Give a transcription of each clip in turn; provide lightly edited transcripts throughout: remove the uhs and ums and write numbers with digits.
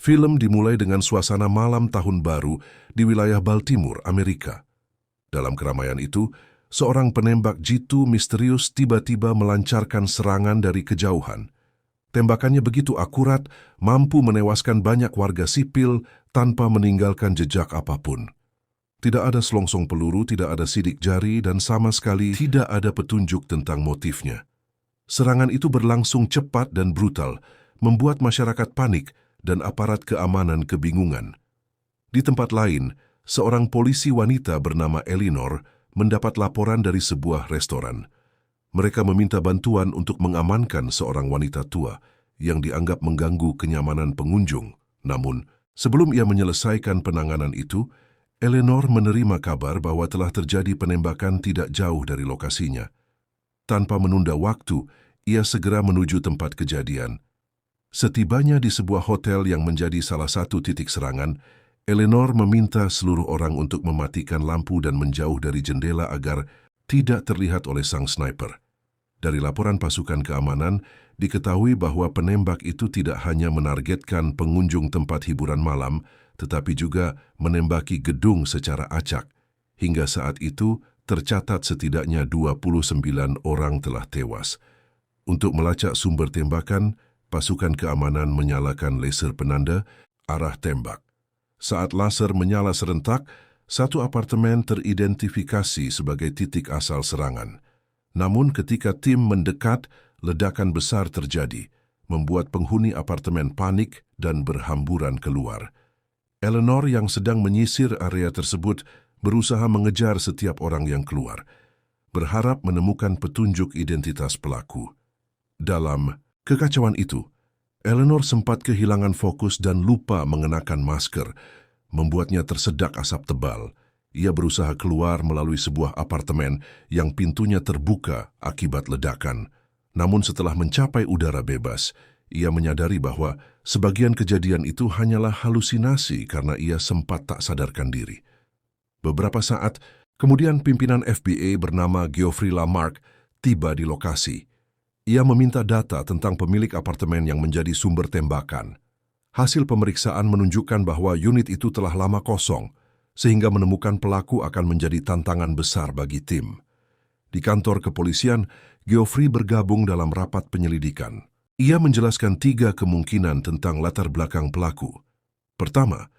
Film dimulai dengan suasana malam tahun baru di wilayah Baltimore, Amerika. Dalam keramaian itu, seorang penembak jitu misterius tiba-tiba melancarkan serangan dari kejauhan. Tembakannya begitu akurat, mampu menewaskan banyak warga sipil tanpa meninggalkan jejak apapun. Tidak ada selongsong peluru, tidak ada sidik jari, dan sama sekali tidak ada petunjuk tentang motifnya. Serangan itu berlangsung cepat dan brutal, membuat masyarakat panik dan aparat keamanan kebingungan. Di tempat lain, seorang polisi wanita bernama Eleanor mendapat laporan dari sebuah restoran. Mereka meminta bantuan untuk mengamankan seorang wanita tua yang dianggap mengganggu kenyamanan pengunjung. Namun, sebelum ia menyelesaikan penanganan itu, Eleanor menerima kabar bahwa telah terjadi penembakan tidak jauh dari lokasinya. Tanpa menunda waktu, ia segera menuju tempat kejadian. Setibanya di sebuah hotel yang menjadi salah satu titik serangan, Eleanor meminta seluruh orang untuk mematikan lampu dan menjauh dari jendela agar tidak terlihat oleh sang sniper. Dari laporan pasukan keamanan, diketahui bahwa penembak itu tidak hanya menargetkan pengunjung tempat hiburan malam, tetapi juga menembaki gedung secara acak. Hingga saat itu, tercatat setidaknya 29 orang telah tewas. Untuk melacak sumber tembakan, pasukan keamanan menyalakan laser penanda arah tembak. Saat laser menyala serentak, satu apartemen teridentifikasi sebagai titik asal serangan. Namun ketika tim mendekat, ledakan besar terjadi, membuat penghuni apartemen panik dan berhamburan keluar. Eleanor yang sedang menyisir area tersebut berusaha mengejar setiap orang yang keluar, berharap menemukan petunjuk identitas pelaku. Dalam kekacauan itu, Eleanor sempat kehilangan fokus dan lupa mengenakan masker, membuatnya tersedak asap tebal. Ia berusaha keluar melalui sebuah apartemen yang pintunya terbuka akibat ledakan. Namun setelah mencapai udara bebas, ia menyadari bahwa sebagian kejadian itu hanyalah halusinasi karena ia sempat tak sadarkan diri. Beberapa saat kemudian pimpinan FBI bernama Geoffrey Lamarck tiba di lokasi. Ia meminta data tentang pemilik apartemen yang menjadi sumber tembakan. Hasil pemeriksaan menunjukkan bahwa unit itu telah lama kosong, sehingga menemukan pelaku akan menjadi tantangan besar bagi tim. Di kantor kepolisian, Geoffrey bergabung dalam rapat penyelidikan. Ia menjelaskan 3 kemungkinan tentang latar belakang pelaku. Pertama,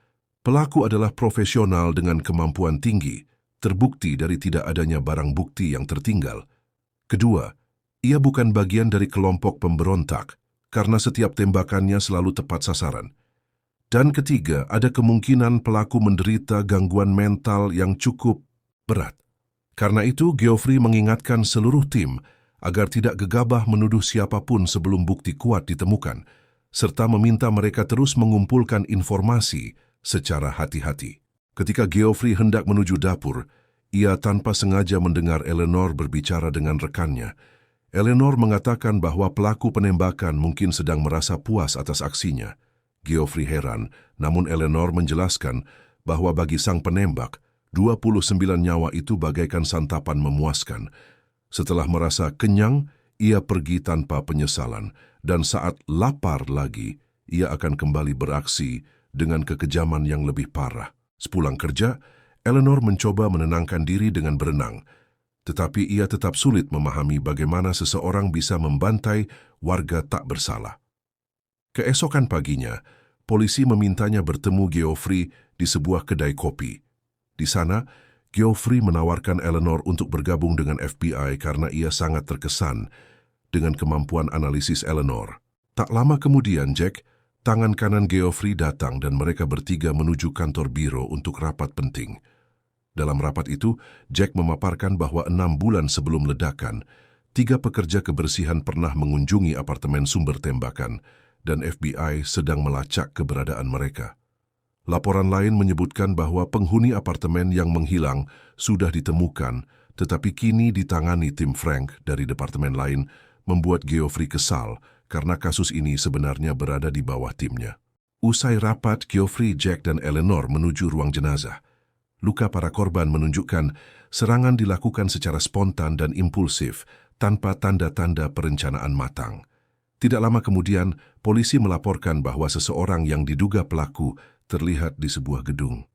pelaku adalah profesional dengan kemampuan tinggi, terbukti dari tidak adanya barang bukti yang tertinggal. Kedua, ia bukan bagian dari kelompok pemberontak, karena setiap tembakannya selalu tepat sasaran. Dan ketiga, ada kemungkinan pelaku menderita gangguan mental yang cukup berat. Karena itu, Geoffrey mengingatkan seluruh tim agar tidak gegabah menuduh siapapun sebelum bukti kuat ditemukan, serta meminta mereka terus mengumpulkan informasi secara hati-hati. Ketika Geoffrey hendak menuju dapur, ia tanpa sengaja mendengar Eleanor berbicara dengan rekannya. Eleanor mengatakan bahwa pelaku penembakan mungkin sedang merasa puas atas aksinya. Geoffrey heran, namun Eleanor menjelaskan bahwa bagi sang penembak, 29 nyawa itu bagaikan santapan memuaskan. Setelah merasa kenyang, ia pergi tanpa penyesalan, dan saat lapar lagi, ia akan kembali beraksi dengan kekejaman yang lebih parah. Sepulang kerja, Eleanor mencoba menenangkan diri dengan berenang, tetapi ia tetap sulit memahami bagaimana seseorang bisa membantai warga tak bersalah. Keesokan paginya, polisi memintanya bertemu Geoffrey di sebuah kedai kopi. Di sana, Geoffrey menawarkan Eleanor untuk bergabung dengan FBI karena ia sangat terkesan dengan kemampuan analisis Eleanor. Tak lama kemudian, Jack, tangan kanan Geoffrey, datang dan mereka bertiga menuju kantor biro untuk rapat penting. Dalam rapat itu, Jack memaparkan bahwa 6 bulan sebelum ledakan, 3 pekerja kebersihan pernah mengunjungi apartemen sumber tembakan dan FBI sedang melacak keberadaan mereka. Laporan lain menyebutkan bahwa penghuni apartemen yang menghilang sudah ditemukan, tetapi kini ditangani tim Frank dari departemen lain, membuat Geoffrey kesal karena kasus ini sebenarnya berada di bawah timnya. Usai rapat, Geoffrey, Jack, dan Eleanor menuju ruang jenazah. Luka para korban menunjukkan serangan dilakukan secara spontan dan impulsif tanpa tanda-tanda perencanaan matang. Tidak lama kemudian, polisi melaporkan bahwa seseorang yang diduga pelaku terlihat di sebuah gedung.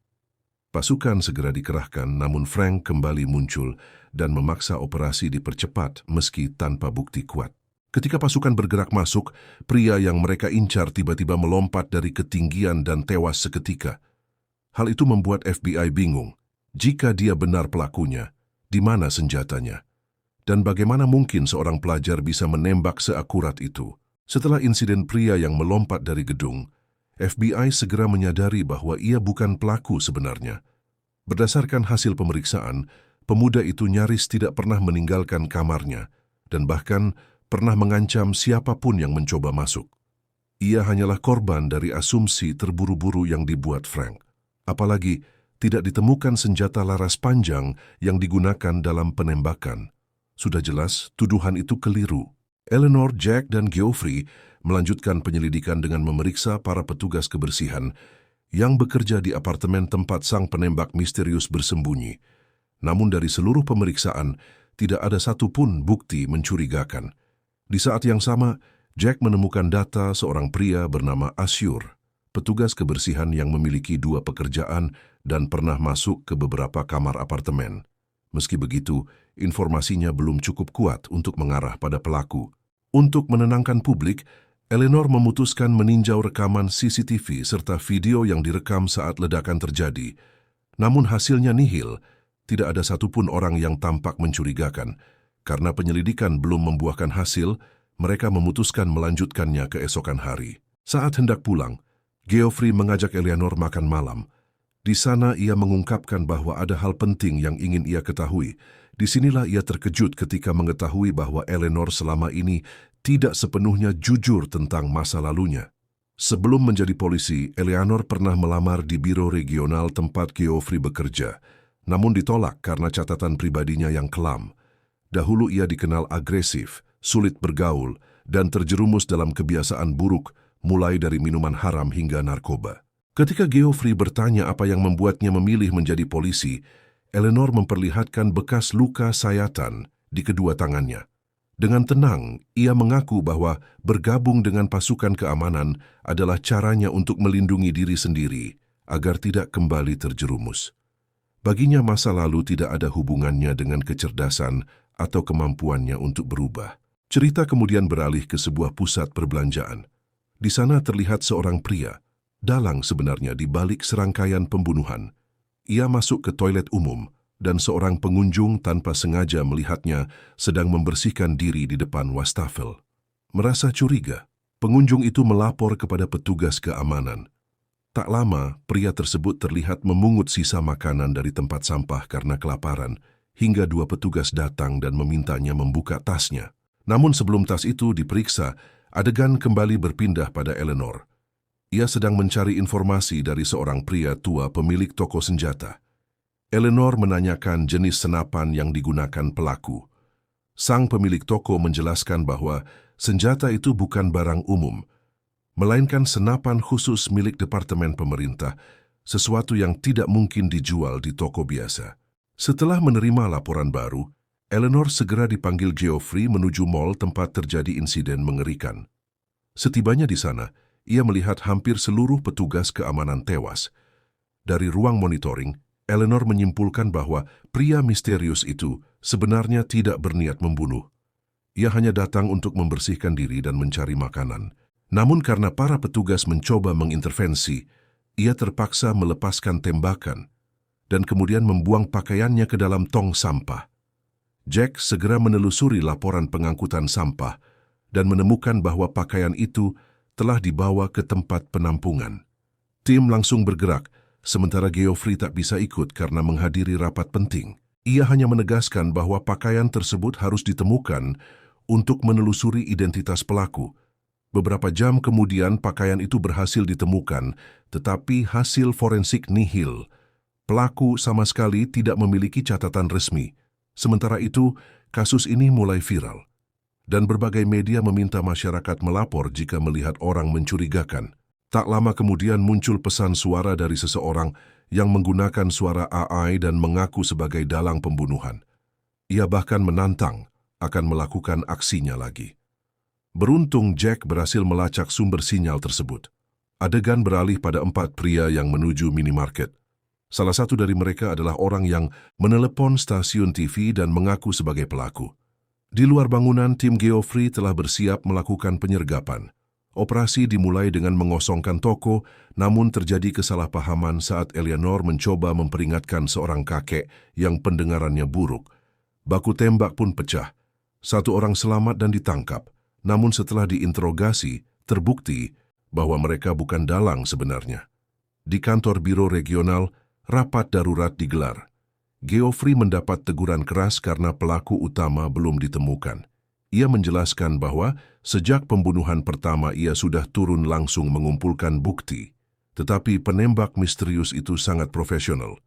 Pasukan segera dikerahkan, namun Frank kembali muncul dan memaksa operasi dipercepat meski tanpa bukti kuat. Ketika pasukan bergerak masuk, pria yang mereka incar tiba-tiba melompat dari ketinggian dan tewas seketika. Hal itu membuat FBI bingung. Jika dia benar pelakunya, di mana senjatanya? Dan bagaimana mungkin seorang pelajar bisa menembak seakurat itu? Setelah insiden pria yang melompat dari gedung, FBI segera menyadari bahwa ia bukan pelaku sebenarnya. Berdasarkan hasil pemeriksaan, pemuda itu nyaris tidak pernah meninggalkan kamarnya dan bahkan pernah mengancam siapapun yang mencoba masuk. Ia hanyalah korban dari asumsi terburu-buru yang dibuat Frank. Apalagi tidak ditemukan senjata laras panjang yang digunakan dalam penembakan. Sudah jelas, tuduhan itu keliru. Eleanor, Jack, dan Geoffrey melanjutkan penyelidikan dengan memeriksa para petugas kebersihan yang bekerja di apartemen tempat sang penembak misterius bersembunyi. Namun dari seluruh pemeriksaan, tidak ada satupun bukti mencurigakan. Di saat yang sama, Jack menemukan data seorang pria bernama Asyur, petugas kebersihan yang memiliki 2 pekerjaan dan pernah masuk ke beberapa kamar apartemen. Meski begitu, informasinya belum cukup kuat untuk mengarah pada pelaku. Untuk menenangkan publik, Eleanor memutuskan meninjau rekaman CCTV serta video yang direkam saat ledakan terjadi. Namun hasilnya nihil, tidak ada satupun orang yang tampak mencurigakan. Karena penyelidikan belum membuahkan hasil, mereka memutuskan melanjutkannya keesokan hari. Saat hendak pulang, Geoffrey mengajak Eleanor makan malam. Di sana ia mengungkapkan bahwa ada hal penting yang ingin ia ketahui. Disinilah ia terkejut ketika mengetahui bahwa Eleanor selama ini tidak sepenuhnya jujur tentang masa lalunya. Sebelum menjadi polisi, Eleanor pernah melamar di biro regional tempat Geoffrey bekerja, namun ditolak karena catatan pribadinya yang kelam. Dahulu ia dikenal agresif, sulit bergaul, dan terjerumus dalam kebiasaan buruk, mulai dari minuman haram hingga narkoba. Ketika Geoffrey bertanya apa yang membuatnya memilih menjadi polisi, Eleanor memperlihatkan bekas luka sayatan di kedua tangannya. Dengan tenang, ia mengaku bahwa bergabung dengan pasukan keamanan adalah caranya untuk melindungi diri sendiri agar tidak kembali terjerumus. Baginya masa lalu tidak ada hubungannya dengan kecerdasan atau kemampuannya untuk berubah. Cerita kemudian beralih ke sebuah pusat perbelanjaan. Di sana terlihat seorang pria, dalang sebenarnya di balik serangkaian pembunuhan. Ia masuk ke toilet umum dan seorang pengunjung tanpa sengaja melihatnya sedang membersihkan diri di depan wastafel. Merasa curiga, pengunjung itu melapor kepada petugas keamanan. Tak lama, pria tersebut terlihat memungut sisa makanan dari tempat sampah karena kelaparan, hingga 2 petugas datang dan memintanya membuka tasnya. Namun sebelum tas itu diperiksa, adegan kembali berpindah pada Eleanor. Ia sedang mencari informasi dari seorang pria tua pemilik toko senjata. Eleanor menanyakan jenis senapan yang digunakan pelaku. Sang pemilik toko menjelaskan bahwa senjata itu bukan barang umum, melainkan senapan khusus milik Departemen Pemerintah, sesuatu yang tidak mungkin dijual di toko biasa. Setelah menerima laporan baru, Eleanor segera dipanggil Geoffrey menuju mall tempat terjadi insiden mengerikan. Setibanya di sana, ia melihat hampir seluruh petugas keamanan tewas. Dari ruang monitoring, Eleanor menyimpulkan bahwa pria misterius itu sebenarnya tidak berniat membunuh. Ia hanya datang untuk membersihkan diri dan mencari makanan. Namun karena para petugas mencoba mengintervensi, ia terpaksa melepaskan tembakan dan kemudian membuang pakaiannya ke dalam tong sampah. Jack segera menelusuri laporan pengangkutan sampah dan menemukan bahwa pakaian itu telah dibawa ke tempat penampungan. Tim langsung bergerak, sementara Geoffrey tak bisa ikut karena menghadiri rapat penting. Ia hanya menegaskan bahwa pakaian tersebut harus ditemukan untuk menelusuri identitas pelaku. Beberapa jam kemudian pakaian itu berhasil ditemukan, tetapi hasil forensik nihil. Pelaku sama sekali tidak memiliki catatan resmi. Sementara itu, kasus ini mulai viral. Dan berbagai media meminta masyarakat melapor jika melihat orang mencurigakan. Tak lama kemudian muncul pesan suara dari seseorang yang menggunakan suara AI dan mengaku sebagai dalang pembunuhan. Ia bahkan menantang akan melakukan aksinya lagi. Beruntung Jack berhasil melacak sumber sinyal tersebut. Adegan beralih pada 4 pria yang menuju minimarket. Salah satu dari mereka adalah orang yang menelepon stasiun TV dan mengaku sebagai pelaku. Di luar bangunan, tim Geoffrey telah bersiap melakukan penyergapan. Operasi dimulai dengan mengosongkan toko, namun terjadi kesalahpahaman saat Eleanor mencoba memperingatkan seorang kakek yang pendengarannya buruk. Baku tembak pun pecah. 1 orang selamat dan ditangkap, namun setelah diinterogasi, terbukti bahwa mereka bukan dalang sebenarnya. Di kantor biro regional, rapat darurat digelar. Geoffrey mendapat teguran keras karena pelaku utama belum ditemukan. Ia menjelaskan bahwa sejak pembunuhan pertama ia sudah turun langsung mengumpulkan bukti, tetapi penembak misterius itu sangat profesional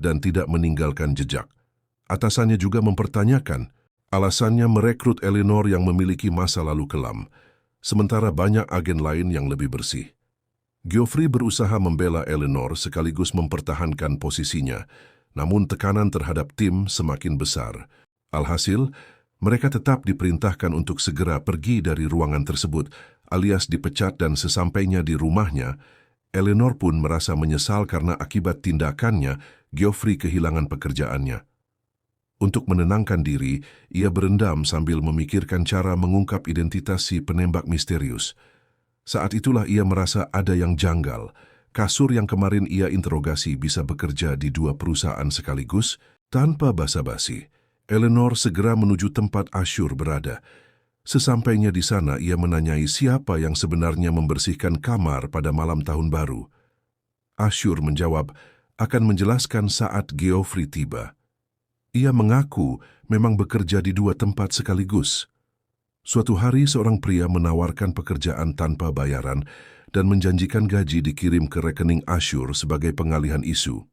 dan tidak meninggalkan jejak. Atasannya juga mempertanyakan alasannya merekrut Eleanor yang memiliki masa lalu kelam, sementara banyak agen lain yang lebih bersih. Geoffrey berusaha membela Eleanor sekaligus mempertahankan posisinya, namun tekanan terhadap tim semakin besar. Alhasil, mereka tetap diperintahkan untuk segera pergi dari ruangan tersebut, alias dipecat, dan sesampainya di rumahnya, Eleanor pun merasa menyesal karena akibat tindakannya, Geoffrey kehilangan pekerjaannya. Untuk menenangkan diri, ia berendam sambil memikirkan cara mengungkap identitas si penembak misterius. Saat itulah ia merasa ada yang janggal. Kasur yang kemarin ia interogasi bisa bekerja di 2 perusahaan sekaligus tanpa basa-basi. Eleanor segera menuju tempat Ashur berada. Sesampainya di sana, ia menanyai siapa yang sebenarnya membersihkan kamar pada malam tahun baru. Ashur menjawab akan menjelaskan saat Geoffrey tiba. Ia mengaku memang bekerja di 2 tempat sekaligus. Suatu hari seorang pria menawarkan pekerjaan tanpa bayaran dan menjanjikan gaji dikirim ke rekening Ashur sebagai pengalihan isu.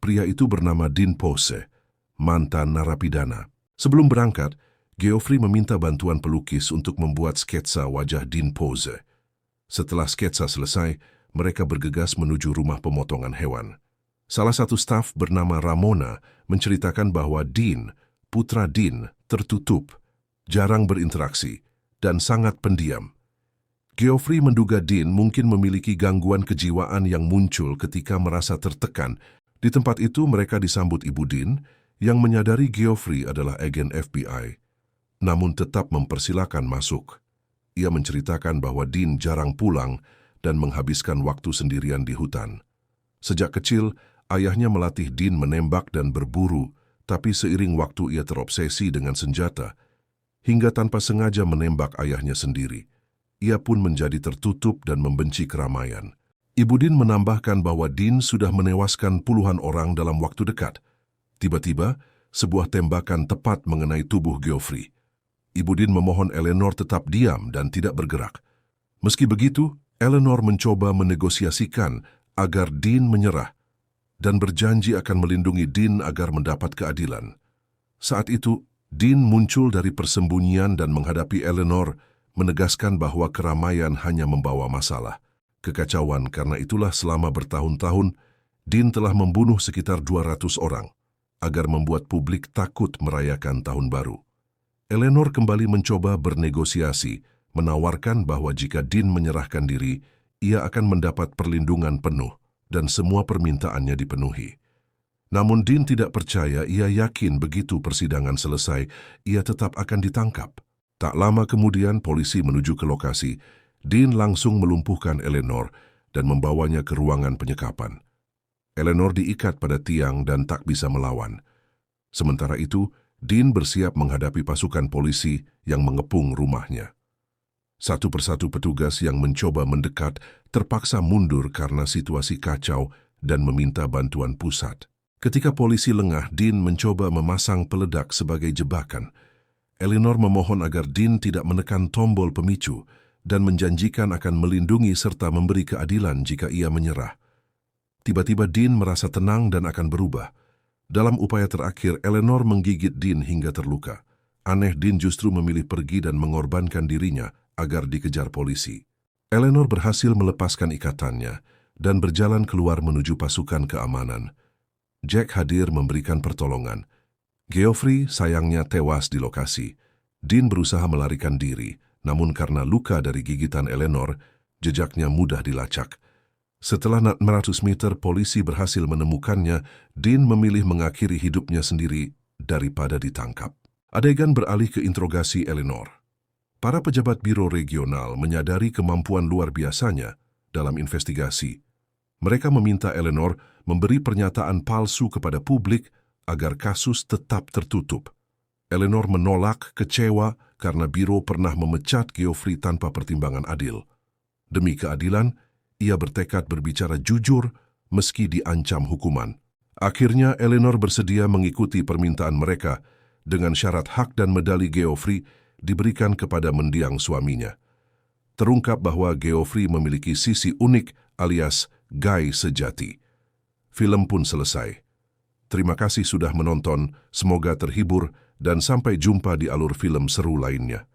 Pria itu bernama Dean Pose, mantan narapidana. Sebelum berangkat, Geoffrey meminta bantuan pelukis untuk membuat sketsa wajah Dean Pose. Setelah sketsa selesai, mereka bergegas menuju rumah pemotongan hewan. Salah satu staf bernama Ramona menceritakan bahwa Dean, putra Dean, tertutup, jarang berinteraksi, dan sangat pendiam. Geoffrey menduga Dean mungkin memiliki gangguan kejiwaan yang muncul ketika merasa tertekan. Di tempat itu mereka disambut Ibu Dean, yang menyadari Geoffrey adalah agen FBI, namun tetap mempersilakan masuk. Ia menceritakan bahwa Dean jarang pulang dan menghabiskan waktu sendirian di hutan. Sejak kecil, ayahnya melatih Dean menembak dan berburu, tapi seiring waktu ia terobsesi dengan senjata, hingga tanpa sengaja menembak ayahnya sendiri. Ia pun menjadi tertutup dan membenci keramaian. Ibu Dean menambahkan bahwa Dean sudah menewaskan puluhan orang dalam waktu dekat. Tiba-tiba, sebuah tembakan tepat mengenai tubuh Geoffrey. Ibu Dean memohon Eleanor tetap diam dan tidak bergerak. Meski begitu, Eleanor mencoba menegosiasikan agar Dean menyerah dan berjanji akan melindungi Dean agar mendapat keadilan. Saat itu, Dean muncul dari persembunyian dan menghadapi Eleanor, menegaskan bahwa keramaian hanya membawa masalah. Kekacauan karena itulah selama bertahun-tahun, Dean telah membunuh sekitar 200 orang, agar membuat publik takut merayakan tahun baru. Eleanor kembali mencoba bernegosiasi, menawarkan bahwa jika Dean menyerahkan diri, ia akan mendapat perlindungan penuh dan semua permintaannya dipenuhi. Namun Dean tidak percaya. Ia yakin begitu persidangan selesai, ia tetap akan ditangkap. Tak lama kemudian polisi menuju ke lokasi. Dean langsung melumpuhkan Eleanor dan membawanya ke ruangan penyekapan. Eleanor diikat pada tiang dan tak bisa melawan. Sementara itu, Dean bersiap menghadapi pasukan polisi yang mengepung rumahnya. Satu persatu petugas yang mencoba mendekat terpaksa mundur karena situasi kacau dan meminta bantuan pusat. Ketika polisi lengah, Dean mencoba memasang peledak sebagai jebakan. Eleanor memohon agar Dean tidak menekan tombol pemicu dan menjanjikan akan melindungi serta memberi keadilan jika ia menyerah. Tiba-tiba Dean merasa tenang dan akan berubah. Dalam upaya terakhir, Eleanor menggigit Dean hingga terluka. Aneh, Dean justru memilih pergi dan mengorbankan dirinya agar dikejar polisi. Eleanor berhasil melepaskan ikatannya dan berjalan keluar menuju pasukan keamanan. Jack hadir memberikan pertolongan. Geoffrey sayangnya tewas di lokasi. Dean berusaha melarikan diri, Namun karena luka dari gigitan Eleanor, jejaknya mudah dilacak. Setelah 600 meter polisi berhasil menemukannya, Dean memilih mengakhiri hidupnya sendiri daripada ditangkap. Adegan beralih ke interogasi Eleanor. Para pejabat biro regional menyadari kemampuan luar biasanya dalam investigasi. Mereka meminta Eleanor memberi pernyataan palsu kepada publik agar kasus tetap tertutup. Eleanor menolak, kecewa karena biro pernah memecat Geoffrey tanpa pertimbangan adil. Demi keadilan, ia bertekad berbicara jujur meski diancam hukuman. Akhirnya Eleanor bersedia mengikuti permintaan mereka dengan syarat hak dan medali Geoffrey diberikan kepada mendiang suaminya. Terungkap bahwa Geoffrey memiliki sisi unik alias Guy sejati. Film pun selesai. Terima kasih sudah menonton, semoga terhibur dan sampai jumpa di alur film seru lainnya.